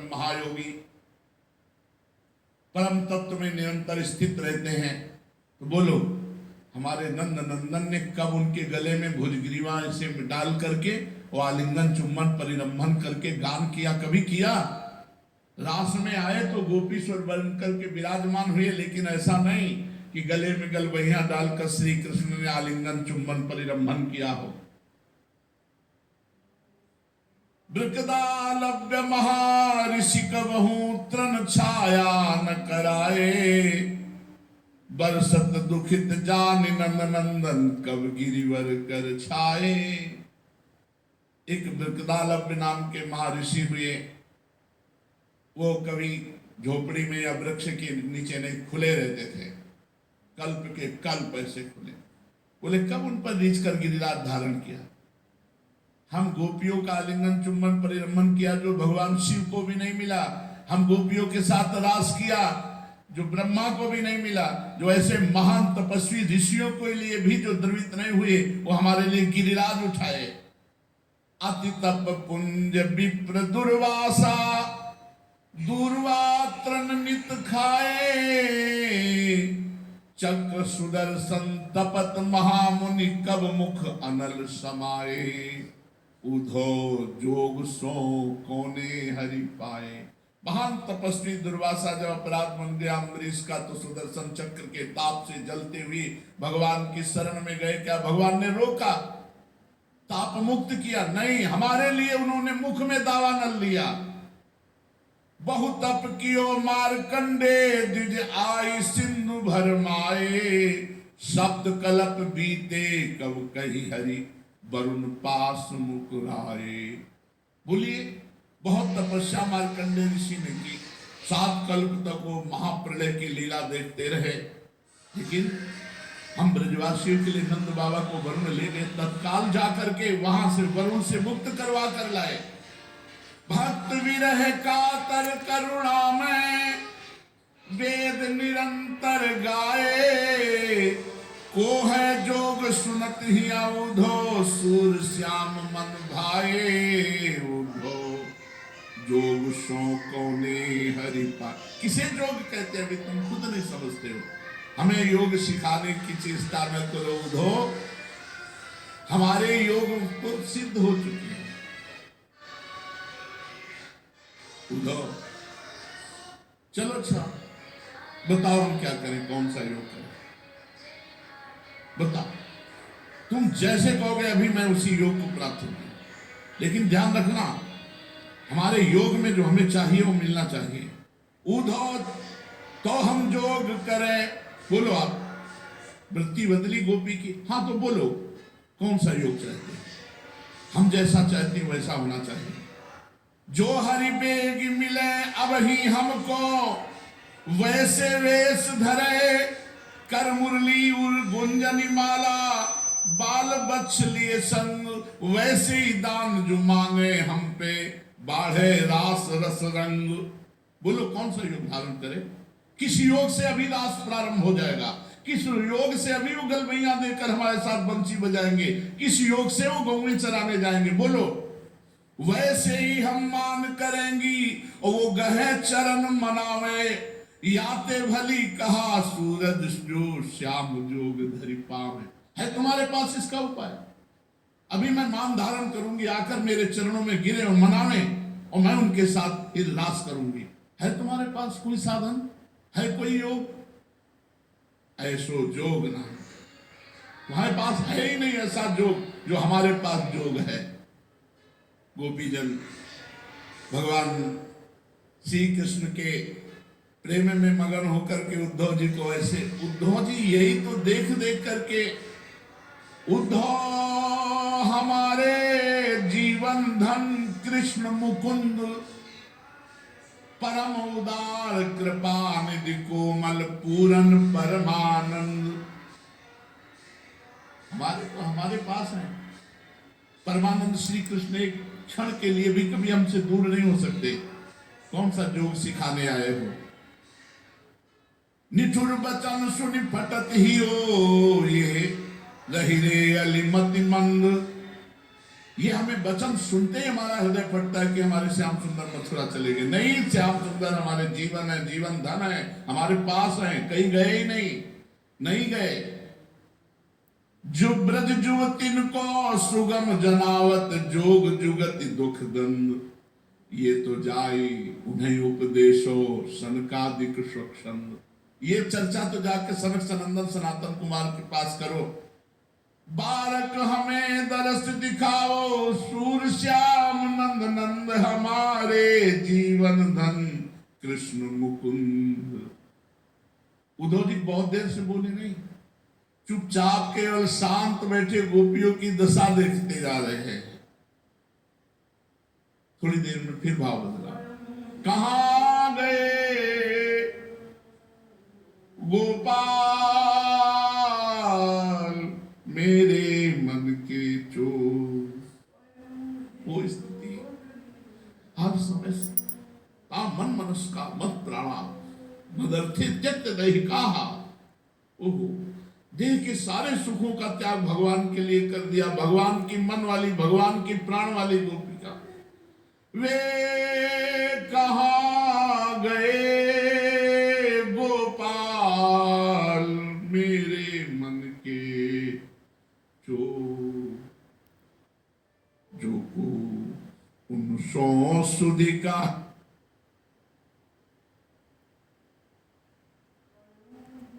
परम महायोगी परम तत्व में निरंतर स्थित रहते हैं। तो बोलो हमारे नंद नंदन ने कब उनके गले में भुजग्रीवा इसे डाल करके वो आलिंगन चुम्बन परिरंभन करके गान किया? कभी किया? रास में आए तो गोपी स्वर बन करके विराजमान हुए, लेकिन ऐसा नहीं कि गले में गलबहिया डालकर श्री कृष्ण ने आलिंगन चुम्बन परिरंभन किया हो। वृकदालव्य महर्षि कबहू तृण छाया न कराए, बरसत दुखित जान नंद नंदन कब गिरिवर कर छाए। एक वृकदालव्य नाम के महर्षि हुए, वो कभी झोपड़ी में या वृक्ष के नीचे नहीं, खुले रहते थे, कल्प के कल्प ऐसे खुले। बोले कब उन पर रीछ कर गिरिराज धारण किया? हम गोपियों का आलिंगन चुम्बन परिरंभन किया जो भगवान शिव को भी नहीं मिला। हम गोपियों के साथ रास किया जो ब्रह्मा को भी नहीं मिला। जो ऐसे महान तपस्वी ऋषियों के लिए भी जो द्रवित नहीं हुए, वो हमारे लिए गिरिराज उठाए। अति तप पुंज विप्र दुर्वासा, दूर्वात्रन नित खाए। चक्र सुदर्शन तपत महामुनि कब मुख अनल समाये। उधो जोग सो कोने हरि पाए। महान तपस्वी दुर्वासा जब अपराध बन गया अम्बरीश का, तो सुदर्शन चक्र के ताप से जलते हुए भगवान की शरण में गए। क्या भगवान ने रोका, ताप मुक्त किया? नहीं, हमारे लिए उन्होंने मुख में दावा न लिया। बहु तप कियो मारकंडे, द्विज आई सिंधु भर माए। शब्द कलप बीते कब कही हरि, वरुण पास मुकुराए। बोलिए, बहुत तपस्या मार्कंडेय ऋषि ने की, 7 कल्प तक वो महाप्रलय की लीला देखते रहे। लेकिन हम ब्रजवासियों के लिए नंद बाबा को वरुण ले गए, तत्काल जाकर के वहां से वरुण से मुक्त करवा कर लाए। भक्त विरह कातर करुणा में, वेद निरंतर गाए। को है जोग सुनत ही उधो, सूर श्याम मन भाए। उधो जोग सो कौने हरि पाए। किसे जोग कहते हैं अभी तुम खुद नहीं समझते हो। हमें योग सिखाने की चेष्टा न करो उधो, हमारे योग तो सिद्ध हो चुके हैं। उधो चलो अच्छा बताओ हम क्या करें, कौन सा योग करें बताओ। तुम जैसे कहोगे अभी मैं उसी योग को प्राप्त करूंगी, लेकिन ध्यान रखना हमारे योग में जो हमें चाहिए वो मिलना चाहिए। उधो तो हम जोग करें। बोलो आप, वृत्ति बदली गोपी की। हाँ तो बोलो कौन सा योग चाहते हैं? हम जैसा चाहते हैं वैसा होना चाहिए। जो हरि बेग मिले अब ही हमको, वैसे वेश धरे। कर मुरली उर गुंजनी माला, बाल बच्छ लिए संग। वैसे ही दान जो मांगे हम पे, बाढ़े रास रस रंग। बोलो कौन सा योग धारण करे? किस योग से अभी रास प्रारंभ हो जाएगा? किस योग से अभी वो गलबैया देकर हमारे साथ बंसी बजाएंगे? किस योग से वो गौएं चराने जाएंगे? बोलो वैसे ही हम मान करेंगी, और वो गहे चरण मनावे। याते भली कहा सूरज जो श्याम जोग धरि पावे। है तुम्हारे पास इसका उपाय? अभी मैं मान धारण करूंगी, आकर मेरे चरणों में गिरे और मनावे, और मैं उनके साथ फिर रास करूंगी। है तुम्हारे पास कोई साधन? है कोई योग? ऐसो जोग नहीं, तुम्हारे पास है ही नहीं ऐसा जोग जो हमारे पास जोग है। गोपीजन भगवान श्री कृष्ण के प्रेम में मगन होकर के उद्धव जी को ऐसे, उद्धव जी यही तो देख देख करके, उद्धव हमारे जीवन धन कृष्ण मुकुंद, परम उदार कृपा निधि कोमल पूरन परमानंद। हमारे पास है परमानंद श्री कृष्ण, एक क्षण के लिए भी कभी हमसे दूर नहीं हो सकते। कौन सा जोग सिखाने आए हो? निठुर बचन सुनि फटत ही हो ये, रही रे अलिमति मंद। ये हमें वचन सुनते ही हमारा हृदय फटता है कि हमारे श्याम सुंदर मथुरा चले गए। नहीं, श्याम सुंदर हमारे जीवन है, जीवन धन है, हमारे पास है, कहीं गए ही नहीं, नहीं गए। जो ब्रज जुवतिन को सुगम जनावत, जोग जुगति दुख दंद, ये तो जाई उन्हें उपदेशो सनकादिक स्वच्छंद। ये चर्चा तो जाके सनक सनंदन सनातन कुमार के पास करो। बालक हमें दरस दिखाओ, सूर श्याम नंद नंद हमारे, जीवन धन कृष्ण मुकुंद। उद्धव जी बहुत देर से बोले नहीं, चुपचाप केवल शांत बैठे गोपियों की दशा देखते जा रहे हैं। थोड़ी देर में फिर भाव बदला, कहां गए गोपाल मेरे मन के चोर। वो स्थिति हर समय मन मनस का मत प्राणा मदर्थे त्यक्त दैहिका। ओहो, देह के सारे सुखों का त्याग भगवान के लिए कर दिया। भगवान की मन वाली, भगवान की प्राण वाली गोपिका, वे कहाँ गए गोपाल मेरे मन के चोर। जो को उन सौ सुधि का